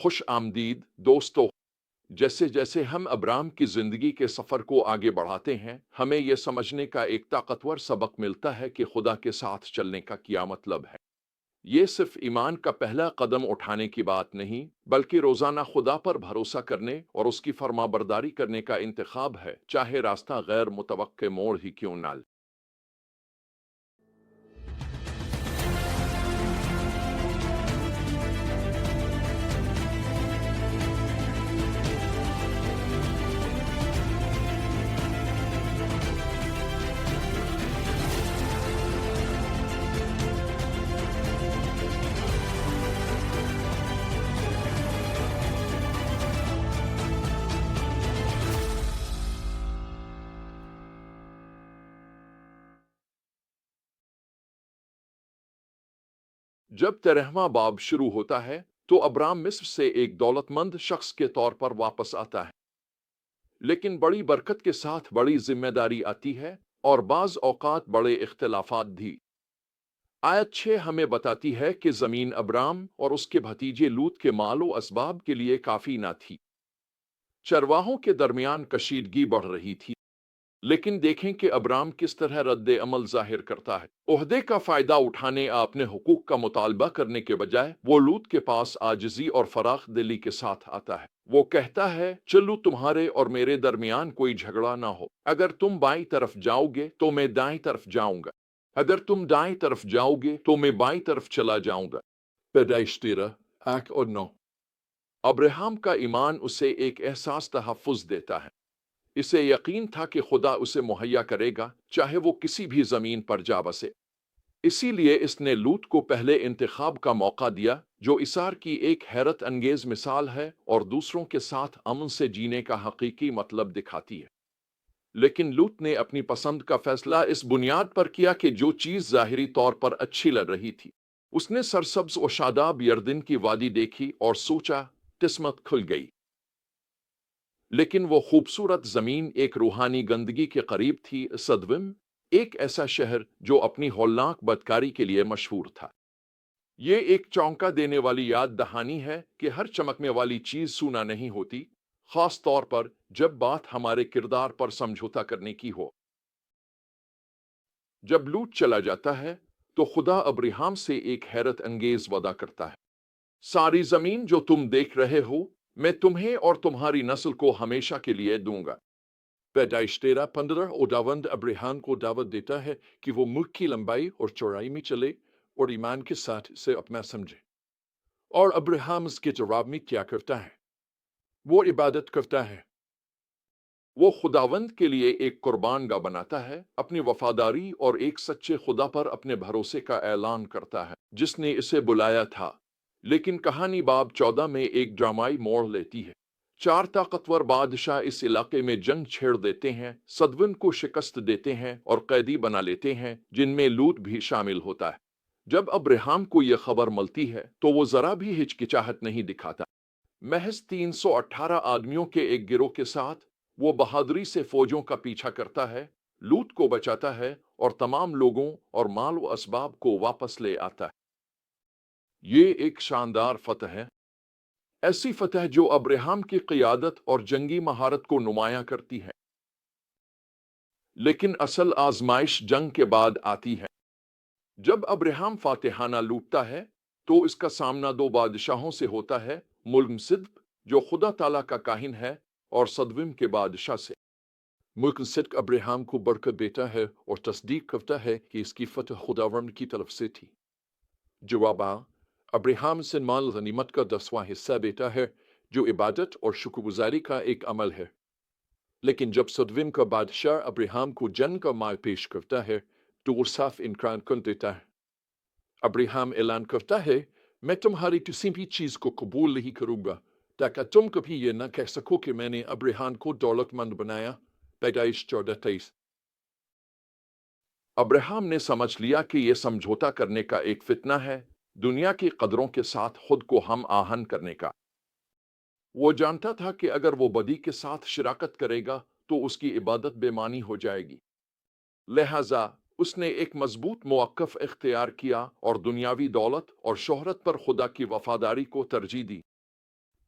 خوش آمدید دوستو۔ جیسے جیسے ہم ابرام کی زندگی کے سفر کو آگے بڑھاتے ہیں، ہمیں یہ سمجھنے کا ایک طاقتور سبق ملتا ہے کہ خدا کے ساتھ چلنے کا کیا مطلب ہے۔ یہ صرف ایمان کا پہلا قدم اٹھانے کی بات نہیں، بلکہ روزانہ خدا پر بھروسہ کرنے اور اس کی فرما برداری کرنے کا انتخاب ہے، چاہے راستہ غیر متوقع موڑ ہی کیوں نہ لے۔ جب 13واں باب شروع ہوتا ہے تو ابرام مصر سے ایک دولت مند شخص کے طور پر واپس آتا ہے، لیکن بڑی برکت کے ساتھ بڑی ذمہ داری آتی ہے اور بعض اوقات بڑے اختلافات بھی۔ آیت 6 ہمیں بتاتی ہے کہ زمین ابرام اور اس کے بھتیجے لوط کے مال و اسباب کے لیے کافی نہ تھی۔ چرواہوں کے درمیان کشیدگی بڑھ رہی تھی، لیکن دیکھیں کہ ابرام کس طرح رد عمل ظاہر کرتا ہے۔ عہدے کا فائدہ اٹھانے اپنے حقوق کا مطالبہ کرنے کے بجائے وہ لوط کے پاس عاجزی اور فراخ دلی کے ساتھ آتا ہے۔ وہ کہتا ہے، چلو تمہارے اور میرے درمیان کوئی جھگڑا نہ ہو، اگر تم بائیں طرف جاؤ گے تو میں دائیں طرف جاؤں گا، اگر تم دائیں طرف جاؤ گے تو میں بائیں طرف چلا جاؤں گا۔ پیدائش 13 8 اور 9۔ ابراہیم کا ایمان اسے ایک احساس تحفظ دیتا ہے۔ اسے یقین تھا کہ خدا اسے مہیا کرے گا، چاہے وہ کسی بھی زمین پر جا بسے۔ اسی لیے اس نے لوط کو پہلے انتخاب کا موقع دیا، جو اثار کی ایک حیرت انگیز مثال ہے اور دوسروں کے ساتھ امن سے جینے کا حقیقی مطلب دکھاتی ہے۔ لیکن لوط نے اپنی پسند کا فیصلہ اس بنیاد پر کیا کہ جو چیز ظاہری طور پر اچھی لگ رہی تھی، اس نے سرسبز و شاداب یردن کی وادی دیکھی اور سوچا، قسمت کھل گئی۔ لیکن وہ خوبصورت زمین ایک روحانی گندگی کے قریب تھی، صدوم، ایک ایسا شہر جو اپنی ہولناک بدکاری کے لیے مشہور تھا۔ یہ ایک چونکا دینے والی یاد دہانی ہے کہ ہر چمکنے والی چیز سونا نہیں ہوتی، خاص طور پر جب بات ہمارے کردار پر سمجھوتا کرنے کی ہو۔ جب لوط چلا جاتا ہے تو خدا ابراہیم سے ایک حیرت انگیز وعدہ کرتا ہے، ساری زمین جو تم دیکھ رہے ہو میں تمہیں اور تمہاری نسل کو ہمیشہ کے لیے دوں گا۔ پیدائش 13 15۔ خداوند ابراہیم کو دعوت دیتا ہے کہ وہ ملک کی لمبائی اور چوڑائی میں چلے اور ایمان کے ساتھ اسے اپنا سمجھے۔ اور ابراہیم اس کے جواب میں کیا کرتا ہے؟ وہ عبادت کرتا ہے۔ وہ خداوند کے لیے ایک قربان گاہ بناتا ہے، اپنی وفاداری اور ایک سچے خدا پر اپنے بھروسے کا اعلان کرتا ہے جس نے اسے بلایا تھا۔ لیکن کہانی باب 14 میں ایک ڈرامائی موڑ لیتی ہے۔ 4 طاقتور بادشاہ اس علاقے میں جنگ چھیڑ دیتے ہیں، صدوم کو شکست دیتے ہیں اور قیدی بنا لیتے ہیں، جن میں لوط بھی شامل ہوتا ہے۔ جب ابراہیم کو یہ خبر ملتی ہے تو وہ ذرا بھی ہچکچاہٹ نہیں دکھاتا۔ محض 318 آدمیوں کے ایک گروہ کے ساتھ وہ بہادری سے فوجوں کا پیچھا کرتا ہے، لوط کو بچاتا ہے اور تمام لوگوں اور مال و اسباب کو واپس لے آتا ہے۔ یہ ایک شاندار فتح ہے، ایسی فتح جو ابراہیم کی قیادت اور جنگی مہارت کو نمایاں کرتی ہے۔ لیکن اصل آزمائش جنگ کے بعد آتی ہے۔ جب ابراہیم فاتحانہ لوٹتا ہے تو اس کا سامنا 2 بادشاہوں سے ہوتا ہے، ملک صدق جو خدا تعالیٰ کا کاہن ہے اور صدوم کے بادشاہ سے۔ ملک صدق ابراہیم کو برکت دیتا ہے اور تصدیق کرتا ہے کہ اس کی فتح خداوند کی طرف سے تھی۔ جواب ابراہیم سے مال غنیمت کا 10واں حصہ دیتا ہے، جو عبادت اور شکر گزاری کا ایک عمل ہے۔ لیکن جب صدوم کا بادشاہ ابراہیم کو جنگ کا مال پیش کرتا ہے تو وہ صاف انکار کر دیتا ہے۔ ابراہیم اعلان کرتا ہے، میں تمہاری کسی بھی چیز کو قبول نہیں کروں گا تاکہ تم کبھی یہ نہ کہہ سکو کہ میں نے ابراہیم کو دولت مند بنایا۔ پیدائش 14 23۔ ابراہیم نے سمجھ لیا کہ یہ سمجھوتا کرنے کا ایک فتنہ ہے، دنیا کی قدروں کے ساتھ خود کو ہم آہنگ کرنے کا۔ وہ جانتا تھا کہ اگر وہ بدی کے ساتھ شراکت کرے گا تو اس کی عبادت بے معنی ہو جائے گی۔ لہذا اس نے ایک مضبوط موقف اختیار کیا اور دنیاوی دولت اور شہرت پر خدا کی وفاداری کو ترجیح دی۔